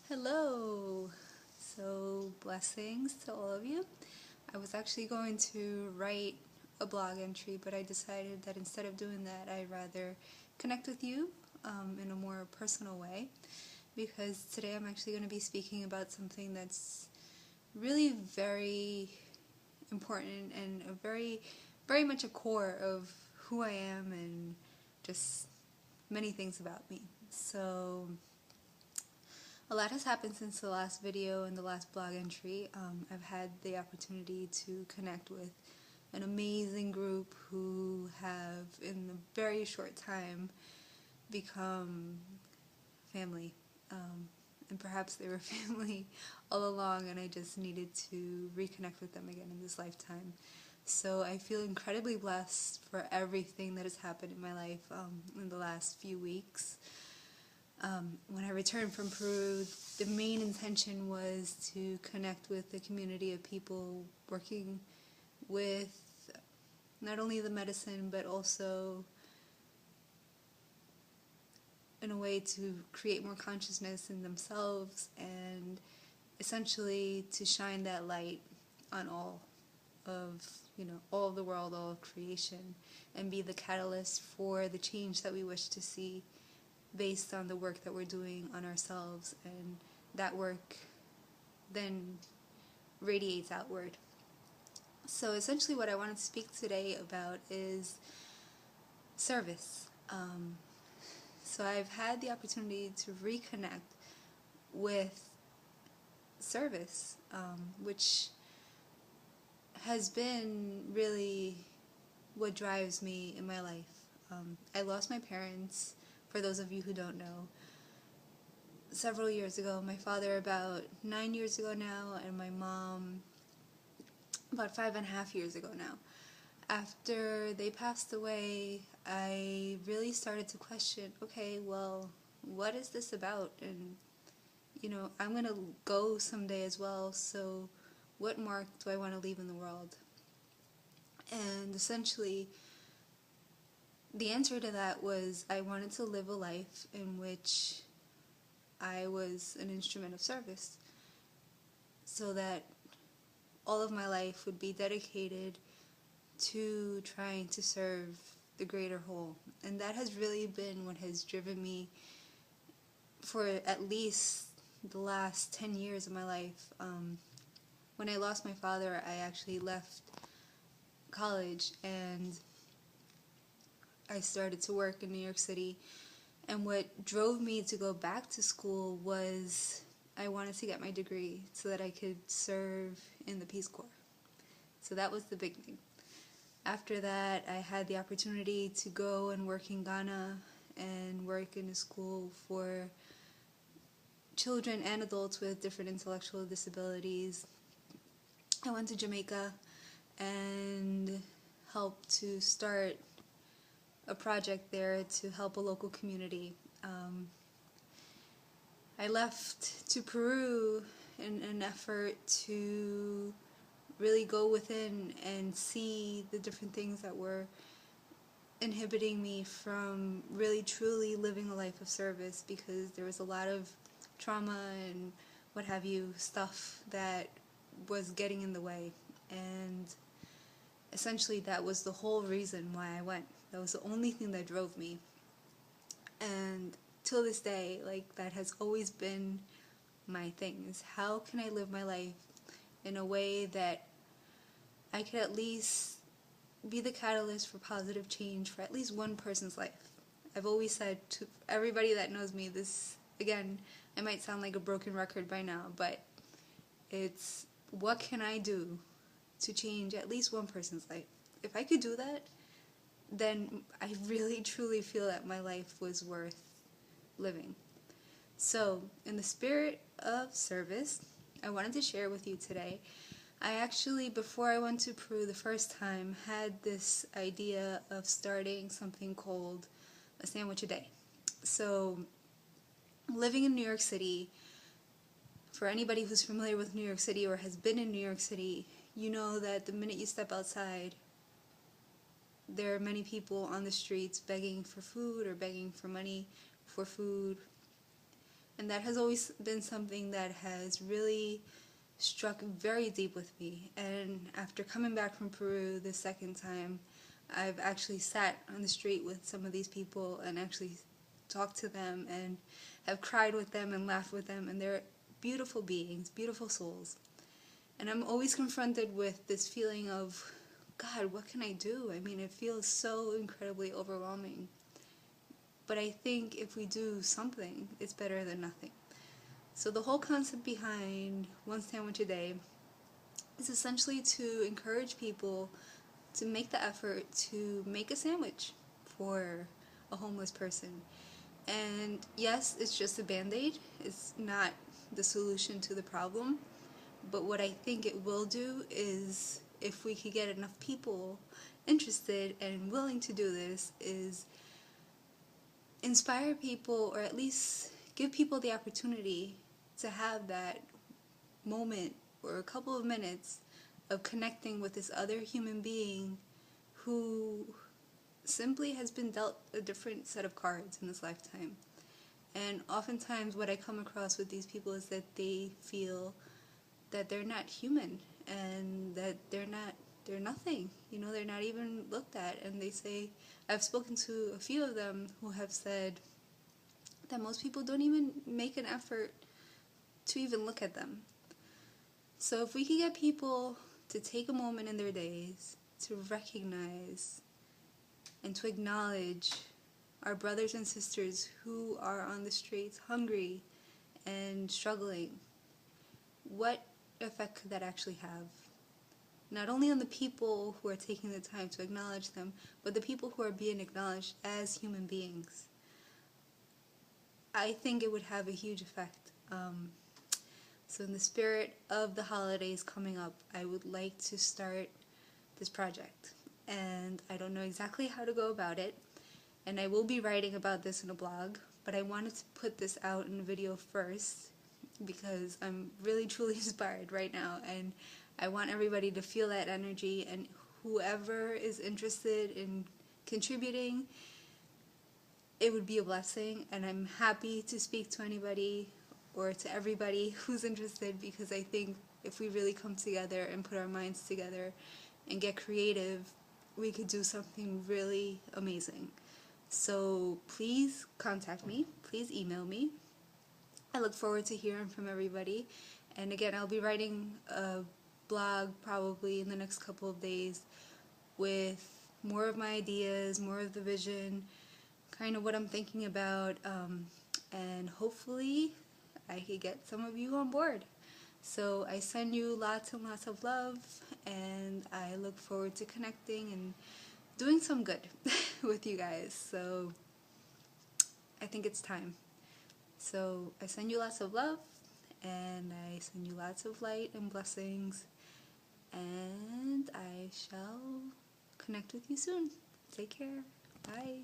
Hello! So, blessings to all of you. I was actually going to write a blog entry, but I decided that instead of doing that, I'd rather connect with you in a more personal way, because today I'm actually going to be speaking about something that's really very important and very much a core of who I am and just many things about me. So, a lot has happened since the last video and the last blog entry. I've had the opportunity to connect with an amazing group who have, in a very short time, become family. And perhaps they were family all along, and I just needed to reconnect with them again in this lifetime. So I feel incredibly blessed for everything that has happened in my life in the last few weeks. When I returned from Peru, the main intention was to connect with a community of people working with not only the medicine, but also in a way to create more consciousness in themselves and essentially to shine that light on all of the world, all of creation, and be the catalyst for the change that we wish to see based on the work that we're doing on ourselves, and that work then radiates outward. So essentially what I wanted to speak today about is service. So I've had the opportunity to reconnect with service, which has been really what drives me in my life. I lost my parents, for those of you who don't know, several years ago. My father about 9 years ago now, and my mom about 5.5 years ago now. After they passed away, I really started to question, okay, well, what is this about? And, I'm going to go someday as well, so what mark do I want to leave in the world? And essentially, the answer to that was I wanted to live a life in which I was an instrument of service, so that all of my life would be dedicated to trying to serve the greater whole. And that has really been what has driven me for at least the last 10 years of my life. When I lost my father, I actually left college and I started to work in New York City. And what drove me to go back to school was I wanted to get my degree so that I could serve in the Peace Corps. So that was the big thing. After that, I had the opportunity to go and work in Ghana and work in a school for children and adults with different intellectual disabilities. I went to Jamaica and helped to start a project there to help a local community. I left to Peru in an effort to really go within and see the different things that were inhibiting me from really truly living a life of service, because there was a lot of trauma and what have you stuff that was getting in the way. And essentially that was the whole reason why I went. That was the only thing that drove me. And till this day, that has always been my thing, is how can I live my life in a way that I could at least be the catalyst for positive change for at least one person's life. I've always said to everybody that knows me, this, again, I might sound like a broken record by now, but it's what can I do to change at least one person's life? If I could do that, then I really truly feel that my life was worth living. So, in the spirit of service, I wanted to share with you today. I actually, before I went to Peru the first time, had this idea of starting something called a sandwich a day. So, living in New York City, for anybody who's familiar with New York City or has been in New York City, you know that the minute you step outside, there are many people on the streets begging for food or begging for money for food. And that has always been something that has really struck very deep with me. And after coming back from Peru the second time, I've actually sat on the street with some of these people and actually talked to them and have cried with them and laughed with them, and they're beautiful beings, beautiful souls. And I'm always confronted with this feeling of, God, what can I do? I mean, it feels so incredibly overwhelming. But I think if we do something, it's better than nothing. So the whole concept behind One Sandwich a Day is essentially to encourage people to make the effort to make a sandwich for a homeless person. And yes, it's just a band-aid. It's not the solution to the problem. But what I think it will do is, if we could get enough people interested and willing to do this, is inspire people, or at least give people the opportunity to have that moment or a couple of minutes of connecting with this other human being who simply has been dealt a different set of cards in this lifetime. And oftentimes what I come across with these people is that they feel that they're not human and that they're nothing, they're not even looked at. And they say, I've spoken to a few of them who have said that most people don't even make an effort to even look at them. So if we could get people to take a moment in their days to recognize and to acknowledge our brothers and sisters who are on the streets hungry and struggling, what effect could that actually have? Not only on the people who are taking the time to acknowledge them, but the people who are being acknowledged as human beings. I think it would have a huge effect. So in the spirit of the holidays coming up, I would like to start this project. And I don't know exactly how to go about it. And I will be writing about this in a blog, but I wanted to put this out in a video first because I'm really truly inspired right now, and I want everybody to feel that energy. And whoever is interested in contributing, it would be a blessing, and I'm happy to speak to anybody or to everybody who's interested, because I think if we really come together and put our minds together and get creative, we could do something really amazing. So please contact me, please email me. I look forward to hearing from everybody. And again, I'll be writing a blog probably in the next couple of days with more of my ideas, more of the vision, kind of what I'm thinking about, and hopefully I could get some of you on board. So I send you lots and lots of love, and I look forward to connecting and doing some good with you guys. So I think it's time. So I send you lots of love, and I send you lots of light and blessings, and I shall connect with you soon. Take care. Bye.